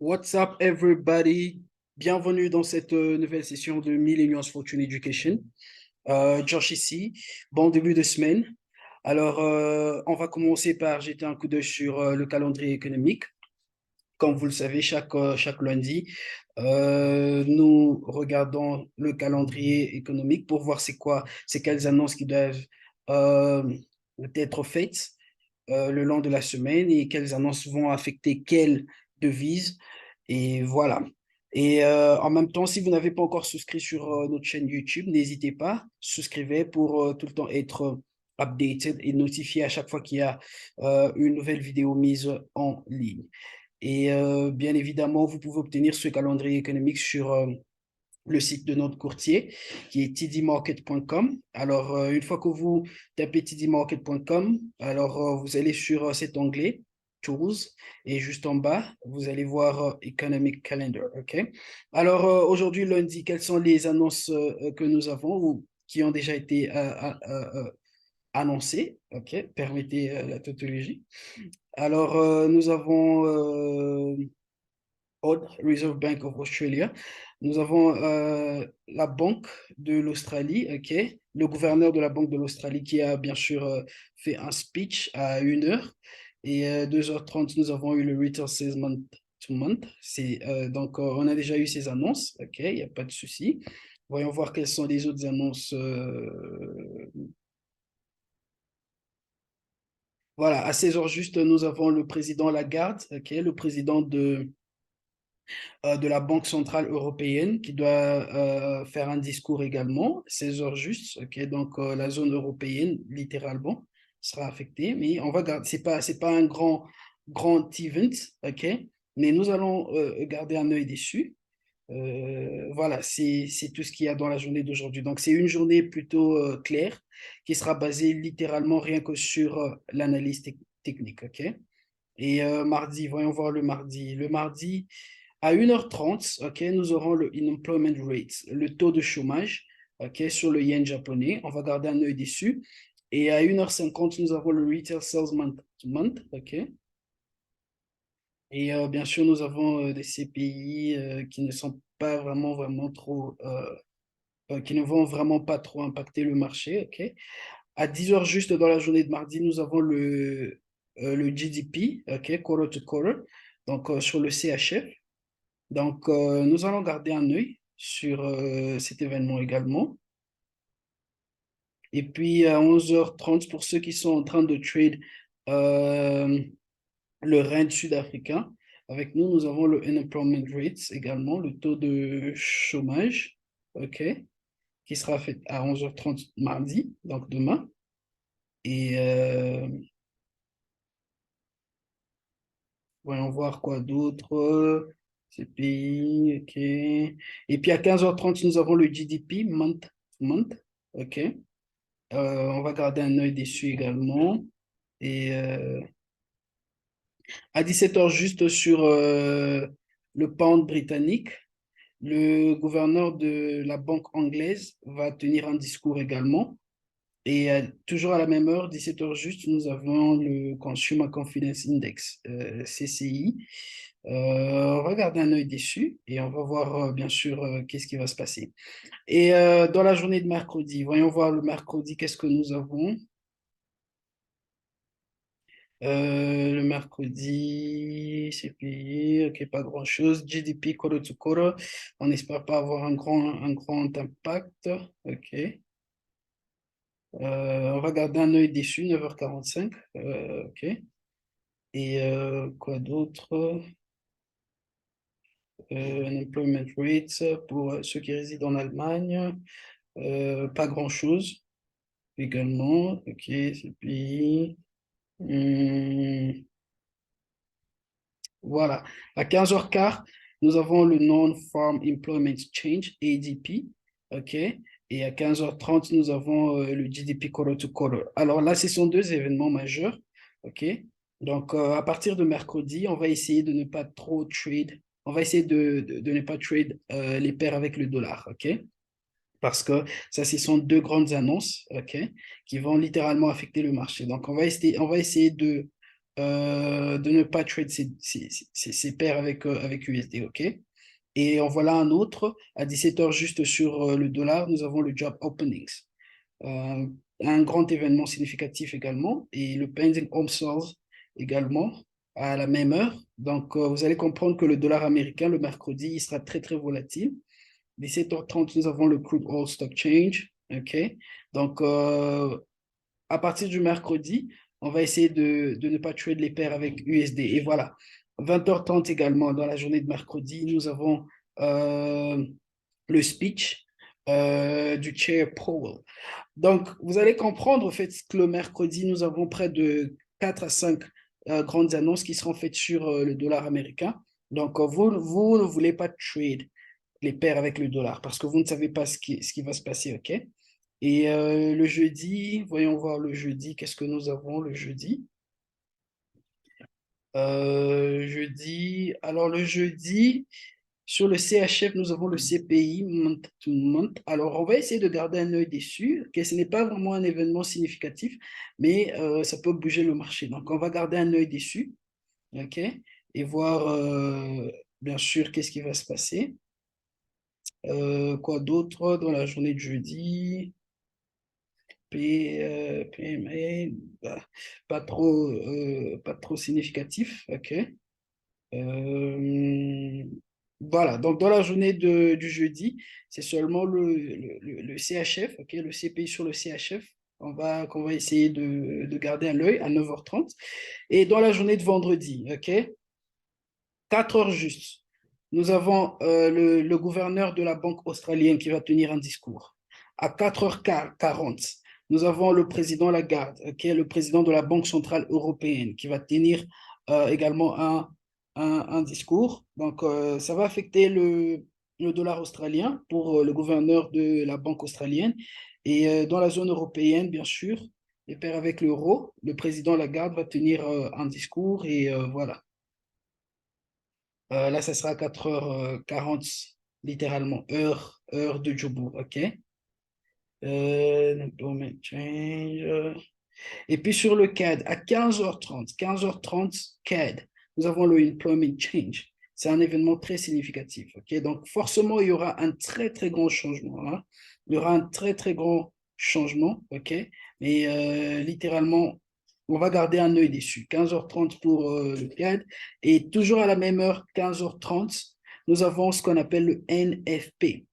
What's up, everybody? Bienvenue dans cette nouvelle session de Millennials Fortune Education. Josh ici. Bon début de semaine. Alors, on va commencer par jeter un coup d'œil sur le calendrier économique. Comme vous le savez, chaque lundi, nous regardons le calendrier économique pour voir c'est quelles annonces qui doivent euh, être faites le long de la semaine et quelles annonces vont affecter quelles devises. Et voilà. Et en même temps, si vous n'avez pas encore souscrit sur notre chaîne YouTube, n'hésitez pas, souscrivez pour tout le temps être updated et notifié à chaque fois qu'il y a une nouvelle vidéo mise en ligne. Et bien évidemment, vous pouvez obtenir ce calendrier économique sur le site de notre courtier qui est tdmarket.com. Alors, une fois que vous tapez tdmarket.com, alors vous allez sur cet onglet Tools et juste en bas, vous allez voir Economic Calendar. OK? Alors, aujourd'hui, lundi, quelles sont les annonces que nous avons ou qui ont déjà été annoncées? OK? Permettez la tautologie. Alors, nous avons Odd Reserve Bank of Australia. Nous avons la Banque de l'Australie, ok? Le gouverneur de la Banque de l'Australie qui a bien sûr fait un speech à 1 heure. Et 2h30, nous avons eu le Retail Sales Month to Month. Donc, on a déjà eu ces annonces, ok? Il n'y a pas de souci. Voyons voir quelles sont les autres annonces. Voilà, à 16h juste, nous avons le président Lagarde, ok? Le président de la Banque centrale européenne qui doit faire un discours également, 16 heures juste, ok, donc la zone européenne littéralement sera affectée, mais on va garder, c'est pas un grand event, ok, mais nous allons garder un œil dessus. Voilà, c'est tout ce qu'il y a dans la journée d'aujourd'hui. Donc, c'est une journée plutôt claire qui sera basée littéralement rien que sur l'analyse technique, ok? Et mardi, voyons voir le mardi. Le mardi, à 1h30, ok, nous aurons le unemployment rate, le taux de chômage, ok, sur le yen japonais. On va garder un œil dessus. Et à 1h50, nous avons le retail sales month to month, ok. Et bien sûr, nous avons des CPI qui ne sont pas vraiment trop, qui ne vont vraiment pas trop impacter le marché, ok. À 10h juste dans la journée de mardi, nous avons le GDP, ok, quarter to quarter, donc sur le CHF. Donc, nous allons garder un œil sur cet événement également. Et puis, à 11h30, pour ceux qui sont en train de trade euh, le rand sud-africain, avec nous, nous avons le unemployment rate également, le taux de chômage, OK, qui sera fait à 11h30 mardi, donc demain. Et voyons voir quoi d'autre. CPI, OK. Et puis à 15h30, nous avons le GDP month, OK. On va garder un œil dessus également. Et à 17h, juste sur le pound britannique, le gouverneur de la banque anglaise va tenir un discours également. Et toujours à la même heure, 17h juste, nous avons le Consumer Confidence Index, CCI. On va garder un œil dessus et on va voir bien sûr qu'est-ce qui va se passer. Et dans la journée de mercredi, voyons voir le mercredi, qu'est-ce que nous avons. Le mercredi, c'est payé, ok, pas grand-chose. GDP quarter to quarter, on n'espère pas avoir un grand impact. Ok. On va garder un œil dessus, 9h45. Ok. Et quoi d'autre? Unemployment rate pour ceux qui résident en Allemagne. Pas grand-chose également. Ok, c'est payé. Voilà. À 15h15, nous avons le Non-Farm Employment Change, ADP. OK. Et à 15h30, nous avons le GDP quarter to quarter. Alors là, ce sont deux événements majeurs. OK. Donc, à partir de mercredi, on va essayer de ne pas trop trade. On va essayer de ne pas trade les paires avec le dollar. OK. Parce que ça, ce sont deux grandes annonces. OK. Qui vont littéralement affecter le marché. Donc, on va essayer de ne pas trade ces paires avec USD, OK? Et en voilà un autre, à 17 heures juste sur le dollar, nous avons le job openings. Euh, un grand événement significatif également, et le pending home sales également à la même heure. Donc, vous allez comprendre que le dollar américain, le mercredi, il sera très, très volatile. 17h30, nous avons le crude oil stock change. OK? Donc, à partir du mercredi, on va essayer de ne pas trade les paires avec USD. Et voilà, 20h30 également, dans la journée de mercredi, nous avons euh, le speech du Chair Powell. Donc, vous allez comprendre, en fait, que le mercredi, nous avons près de 4 à 5 grandes annonces qui seront faites sur le dollar américain. Donc, vous ne voulez pas trade les paires avec le dollar parce que vous ne savez pas ce qui va se passer, OK? Et le jeudi, voyons voir le jeudi, qu'est-ce que nous avons le jeudi? Alors le jeudi, sur le CHF, nous avons le CPI month to month. Alors, on va essayer de garder un œil dessus. Ok, ce n'est pas vraiment un événement significatif, mais ça peut bouger le marché. Donc, on va garder un œil dessus, ok, et voir, bien sûr, qu'est-ce qui va se passer. Quoi d'autre dans la journée de jeudi? PMA, bah, pas trop significatif, ok. Euh, voilà, donc dans la journée du jeudi, c'est seulement le CHF, ok, le CPI sur le CHF, qu'on va essayer de garder à l'œil à 9h30. Et dans la journée de vendredi, ok, 4 heures juste, nous avons le gouverneur de la banque australienne qui va tenir un discours. À 4h40, nous avons le président Lagarde, qui est le président de la Banque centrale européenne, qui va tenir également un discours. Donc, ça va affecter le dollar australien pour le gouverneur de la banque australienne. Et dans la zone européenne, bien sûr, et pair avec l'euro, le président Lagarde va tenir un discours et voilà. Là, ça sera à 4h40, littéralement, heure de Djobourg, OK? Employment change. Et puis sur le CAD, à 15h30 CAD, nous avons le Employment Change. C'est un événement très significatif, OK? Donc, forcément, il y aura un très, très grand changement, hein. Il y aura un très, très grand changement, OK? Mais littéralement, on va garder un œil dessus. 15h30 pour le CAD. Et toujours à la même heure, 15h30, nous avons ce qu'on appelle le NFP.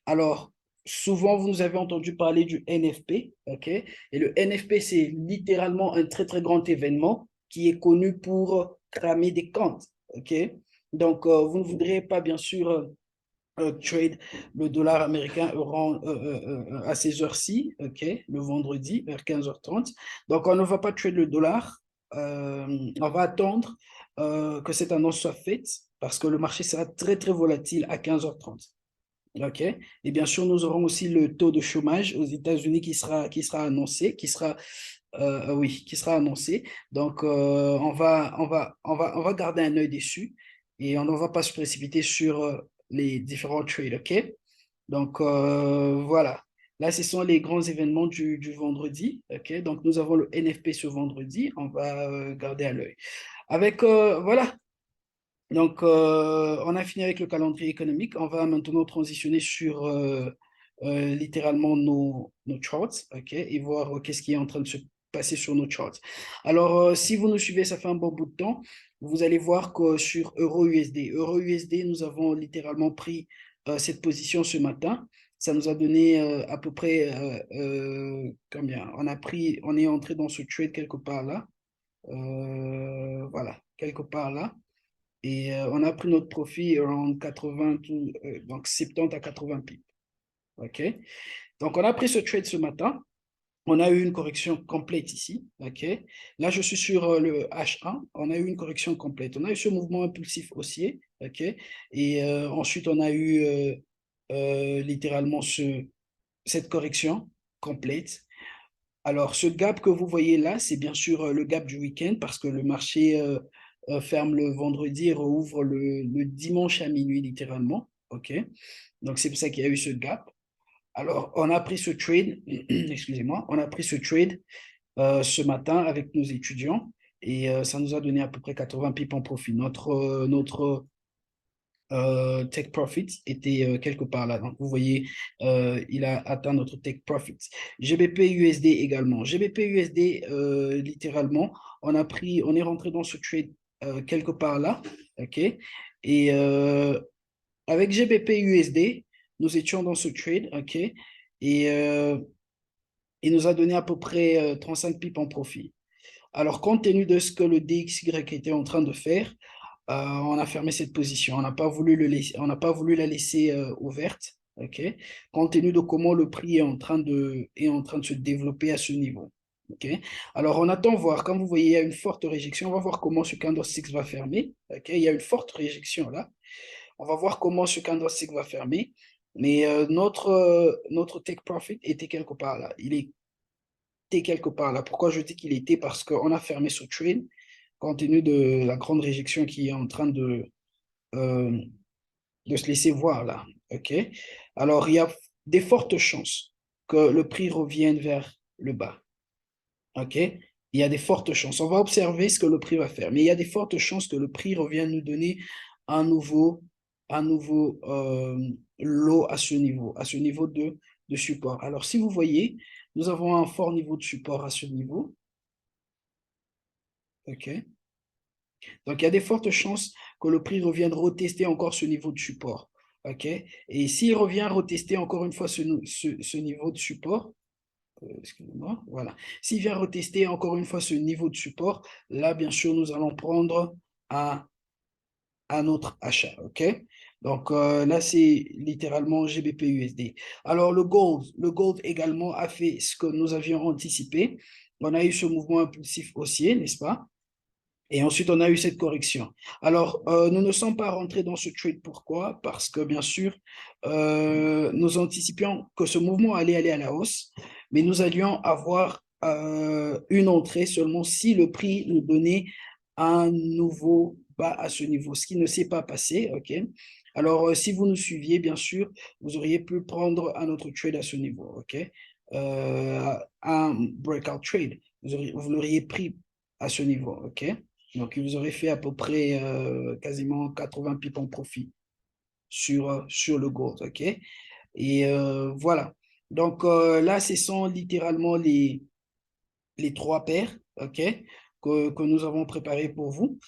Alors, souvent, vous nous avez entendu parler du NFP, OK? Et le NFP, c'est littéralement un très, très grand événement qui est connu pour cramer des comptes, OK? Donc, vous ne voudrez pas, bien sûr, trade le dollar américain à ces heures-ci, OK, le vendredi vers 15h30. Donc, on ne va pas trade le dollar. On va attendre que cette annonce soit faite parce que le marché sera très, très volatile à 15h30. OK. Et bien sûr, nous aurons aussi le taux de chômage aux États-Unis qui sera annoncé, oui, qui sera annoncé. Donc, on va garder un œil dessus et on ne va pas se précipiter sur les différents trades. OK. Donc, voilà. Là, ce sont les grands événements du vendredi. OK. Donc, nous avons le NFP ce vendredi. On va garder à l'œil. Voilà. Donc, on a fini avec le calendrier économique. On va maintenant transitionner sur littéralement nos charts, OK, et voir qu'est-ce qui est en train de se passer sur nos charts. Alors, si vous nous suivez, ça fait un bon bout de temps, vous allez voir que sur Euro-USD, nous avons littéralement pris cette position ce matin. Ça nous a donné à peu près combien? On est entré dans ce trade quelque part là. Voilà, quelque part là. Et on a pris notre profit around 80, donc 70 à 80 pips. OK? Donc, on a pris ce trade ce matin. On a eu une correction complète ici. OK? Là, je suis sur le H1. On a eu une correction complète. On a eu ce mouvement impulsif haussier. OK? Et ensuite, on a eu littéralement cette correction complète. Alors, ce gap que vous voyez là, c'est bien sûr le gap du week-end parce que le marché ferme le vendredi et rouvre le dimanche à minuit, littéralement. OK? Donc, c'est pour ça qu'il y a eu ce gap. Alors, on a pris ce trade, excusez-moi, on a pris ce trade ce matin avec nos étudiants et ça nous a donné à peu près 80 pips en profit. Notre take profit était quelque part là. Donc, vous voyez, il a atteint notre take profit. GBP USD également. GBP USD, littéralement, on est rentré dans ce trade quelque part là. OK? Et avec GBP USD, nous étions dans ce trade. OK? Et il nous a donné à peu près 35 pips en profit. Alors, compte tenu de ce que le DXY était en train de faire, on a fermé cette position. On n'a pas voulu on n'a pas voulu la laisser ouverte, ok? Compte tenu de comment le prix est en train de se développer à ce niveau. Ok. Alors, on attend voir. Comme vous voyez, il y a une forte réjection. On va voir comment ce candlestick va fermer. Ok. Il y a une forte réjection là. On va voir comment ce candlestick va fermer. Mais notre take profit était quelque part là. Il était quelque part là. Pourquoi je dis qu'il était? Parce qu'on a fermé ce trade compte tenu de la grande réjection qui est en train euh, de se laisser voir là. OK? Alors, il y a des fortes chances que le prix revienne vers le bas. OK? Il y a des fortes chances. On va observer ce que le prix va faire. Mais il y a des fortes chances que le prix revienne nous donner un nouveau lot à ce niveau de support. Alors, si vous voyez, nous avons un fort niveau de support à ce niveau. OK? Donc, il y a des fortes chances que le prix revienne retester encore ce niveau de support. OK? Et s'il revient retester encore une fois ce niveau de support, excusez-moi, voilà. S'il vient retester encore une fois ce niveau de support, là, bien sûr, nous allons prendre à notre achat. OK? Donc, là, c'est littéralement GBP USD. Alors, le gold également a fait ce que nous avions anticipé. On a eu ce mouvement impulsif haussier, n'est-ce pas? Et ensuite, on a eu cette correction. Alors, nous ne sommes pas rentrés dans ce trade. Pourquoi? Parce que, bien sûr, nous anticipions que ce mouvement allait aller à la hausse, mais nous allions avoir une entrée seulement si le prix nous donnait un nouveau bas à ce niveau, ce qui ne s'est pas passé. OK? Alors, si vous nous suiviez, bien sûr, vous auriez pu prendre un autre trade à ce niveau. OK? Un breakout trade. Vous l'auriez pris à ce niveau. OK? Donc, vous aurez fait à peu près quasiment 80 pips en profit sur le gold. OK? Et voilà. Donc, là, ce sont littéralement les trois paires, OK, que nous avons préparées pour vous.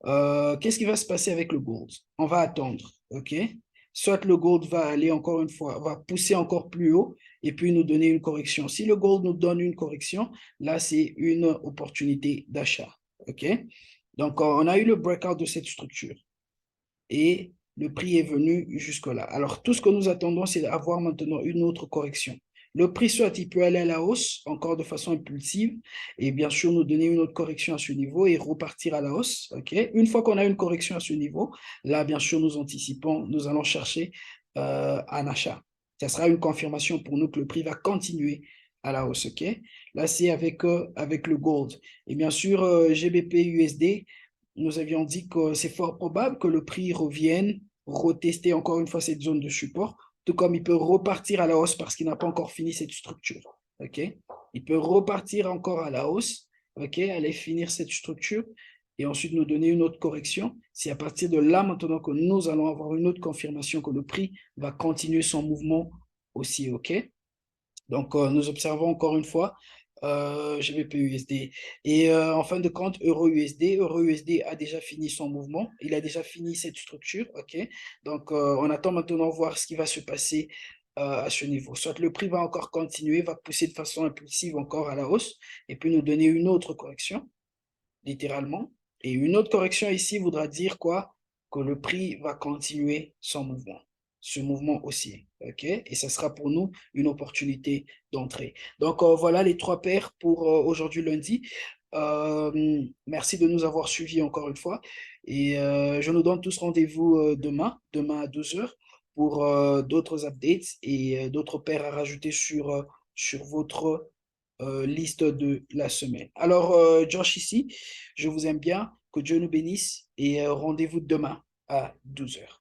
Qu'est-ce qui va se passer avec le gold? On va attendre. OK? Soit le gold va aller encore une fois, va pousser encore plus haut et puis nous donner une correction. Si le gold nous donne une correction, là, c'est une opportunité d'achat. OK? Donc, on a eu le breakout de cette structure et le prix est venu jusque-là. Alors, tout ce que nous attendons, c'est d'avoir maintenant une autre correction. Le prix, soit il peut aller à la hausse, encore de façon impulsive, et bien sûr nous donner une autre correction à ce niveau et repartir à la hausse. OK? Une fois qu'on a une correction à ce niveau, là, bien sûr, nous anticipons, nous allons chercher un achat. Ça sera une confirmation pour nous que le prix va continuer à la hausse. OK? Là, c'est avec le gold. Et bien sûr, GBP USD, nous avions dit que c'est fort probable que le prix revienne retester encore une fois cette zone de support, tout comme il peut repartir à la hausse parce qu'il n'a pas encore fini cette structure. OK? Il peut repartir encore à la hausse, OK? Aller finir cette structure et ensuite nous donner une autre correction. C'est à partir de là maintenant que nous allons avoir une autre confirmation que le prix va continuer son mouvement aussi. OK? Donc, nous observons encore une fois GBP USD. Et en fin de compte, Euro USD a déjà fini son mouvement. Il a déjà fini cette structure. OK? Donc, on attend maintenant voir ce qui va se passer à ce niveau. Soit le prix va encore continuer, va pousser de façon impulsive encore à la hausse et puis nous donner une autre correction, littéralement. Et une autre correction ici voudra dire quoi? Que le prix va continuer son mouvement, ce mouvement haussier. OK? Et ça sera pour nous une opportunité d'entrée. Donc, voilà les trois paires pour aujourd'hui lundi. Merci de nous avoir suivis encore une fois. Et je nous donne tous rendez-vous demain à 12 heures pour d'autres updates et d'autres paires à rajouter sur votre liste de la semaine. Alors, Josh ici, je vous aime bien, que Dieu nous bénisse et rendez-vous demain à 12 heures.